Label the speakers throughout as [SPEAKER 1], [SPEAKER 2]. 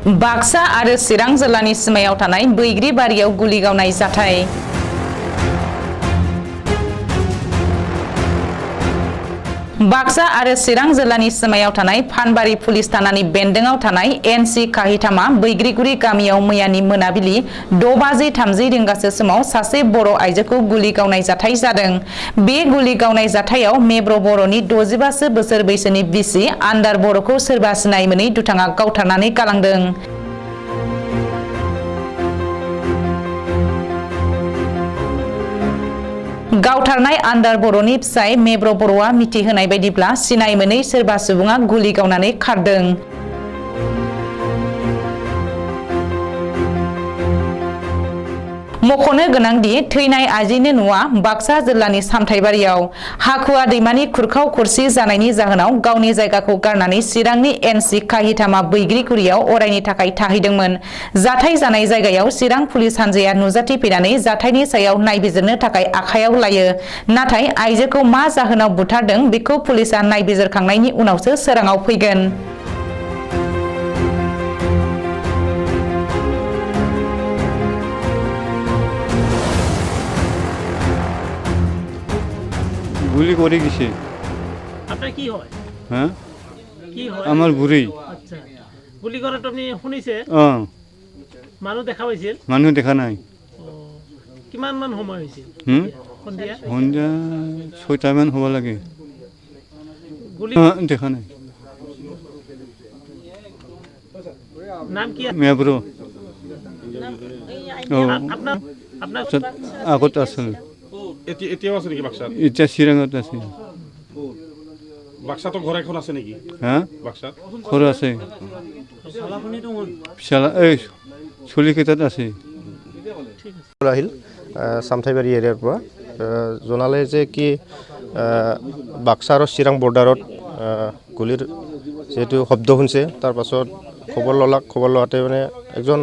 [SPEAKER 1] बाक्सा आरो चिरां जिल्लानि सिमायाव थानाय बैग्रिबारियाव गुलि गावनाय जाथाय। बाक्सा आरो चिरां जिल्लानि सिमायाव थानाय फानबारि पुलिस थानानि बेन्दोंआव थानाय एनसि काहितामा बैग्रिगुरि गामियाव मैयानि मोनाबिलि 6:30 रिंगासो समाव सासे बर' आइजोखौ गुलि गावनाय जाथाय जादों। बे गुलि गावनाय जाथायाव मेब्र बर'नि 65 बोसोर बैसोनि बिसि आन्दार बर'खौ सोरबा सिनाय मोनै दुथाङा गावथारनानै गालांदों। गावथारनाय आन्दार बर'नि फिसाय मेब्र बर'आ मिथिहोनाय बायदिब्ला सिनाय मोनै सोरबा सुबुङा गुलि गावनानै खारदों। मख'नो गोनांदि थैनाय आइजोनि न'आ बाक्सा जिल्लानि सामथाइबारियाव हाखुवा दैमानि खुरखाव खुरसि जानायनि जाहोनाव गावनि जायगाखौ गारनानै चिरांनि एनसि काहितामा बैग्रिगुरियाव अरायनि थाखाय थाहैदोंमोन। जाथाय जानाय जायगायाव चिरां पुलिस हान्जाया नुजाथिफैनानै जाथायनि सायाव नायबिजिरनो थाखाय आखायाव लायो। नाथाय आइजोखौ मा जाहोनाव बुथारदों बेखौ पुलिसआ नायबिजिरखांनायनि उनावसो सोराङाव फैगोन।
[SPEAKER 2] গুলি করে গেছে।
[SPEAKER 3] আপনার কি হয়?
[SPEAKER 2] হ্যাঁ,
[SPEAKER 3] কি হয়?
[SPEAKER 2] আমার বুড়ি।
[SPEAKER 3] আচ্ছা, গুলি করাটা আপনি শুনিছে? মানুহ দেখা পাইছিল?
[SPEAKER 2] মানুহ দেখা নাই।
[SPEAKER 3] কিমান মান সময় হৈছিল? সন্ধিয়া?
[SPEAKER 2] সন্ধিয়া 6টামান হ'ব লাগে।
[SPEAKER 3] গুলি
[SPEAKER 2] দেখা নাই।
[SPEAKER 3] নাম কি?
[SPEAKER 2] মেব্র।
[SPEAKER 3] আপনার আপনার
[SPEAKER 2] আগত আছিল।
[SPEAKER 4] এতিয়াও আছে নেকি বাক্সাত?
[SPEAKER 2] এতিয়া চিৰাঙত আছে।
[SPEAKER 4] বাক্সাতো ঘৰ এখন আছে নেকি?
[SPEAKER 2] হা,
[SPEAKER 4] বাক্সাত
[SPEAKER 2] ঘৰ আছে। পিছালা এই চলিকেইটাত আছে।
[SPEAKER 5] আহিল সামথাইবাৰী এৰিয়াৰ পৰা জনালে যে কি বাক্সা আৰু চিৰাং বৰ্ডাৰত গুলিৰ যিহেতু শব্দ শুনিছে, তাৰপাছত খবৰ লোৱাতে মানে একজন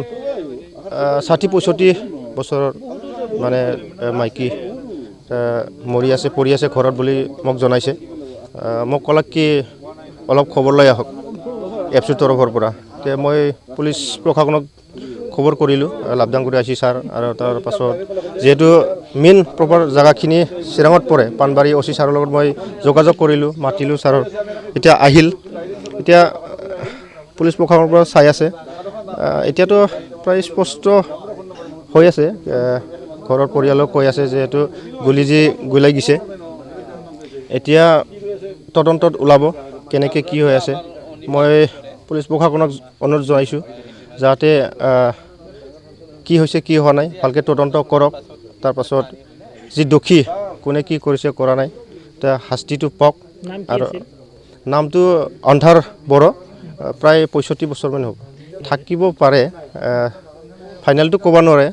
[SPEAKER 5] 60-65 বছৰৰ মানে মাইকী পৰি আছে ঘৰত বুলি মোক জনাইছে। মোক ক'লাক কি অলপ খবৰ লৈ আহক এফচিৰ তৰফৰ পৰা। তেতিয়া মই পুলিচ প্ৰশাসনক খবৰ কৰিলোঁ, লাভদাংগুৰি আইচি ছাৰ, আৰু তাৰপাছত যিহেতু মেইন প্ৰপাৰ জেগাখিনি চিৰাঙত পৰে, পাণবাৰী অচি ছাৰৰ লগত মই যোগাযোগ কৰিলোঁ, মাতিলোঁ ছাৰৰ। এতিয়া আহিল, এতিয়া পুলিচ প্ৰশাসনৰ পৰা চাই আছে। এতিয়াতো প্ৰায় স্পষ্ট হৈ আছে, ঘৰৰ পৰিয়ালক কৈ আছে যিহেতু গুলি যি গুলাই গৈছে। এতিয়া তদন্তত ওলাব কেনেকৈ কি হৈ আছে। মই পুলিচ প্ৰশাসনক অনুৰোধ জনাইছোঁ যাতে কি হৈছে কি হোৱা নাই ভালকৈ তদন্ত কৰক। তাৰপাছত যি দোষী কোনে কি কৰিছে কৰা নাই এতিয়া শাস্তিটো পাওক। আৰু নামটো আন্ধাৰ বড়ো, প্ৰায় 65 বছৰমান হ'ব, থাকিব পাৰে, ফাইনেলটো ক'ব নোৱাৰে।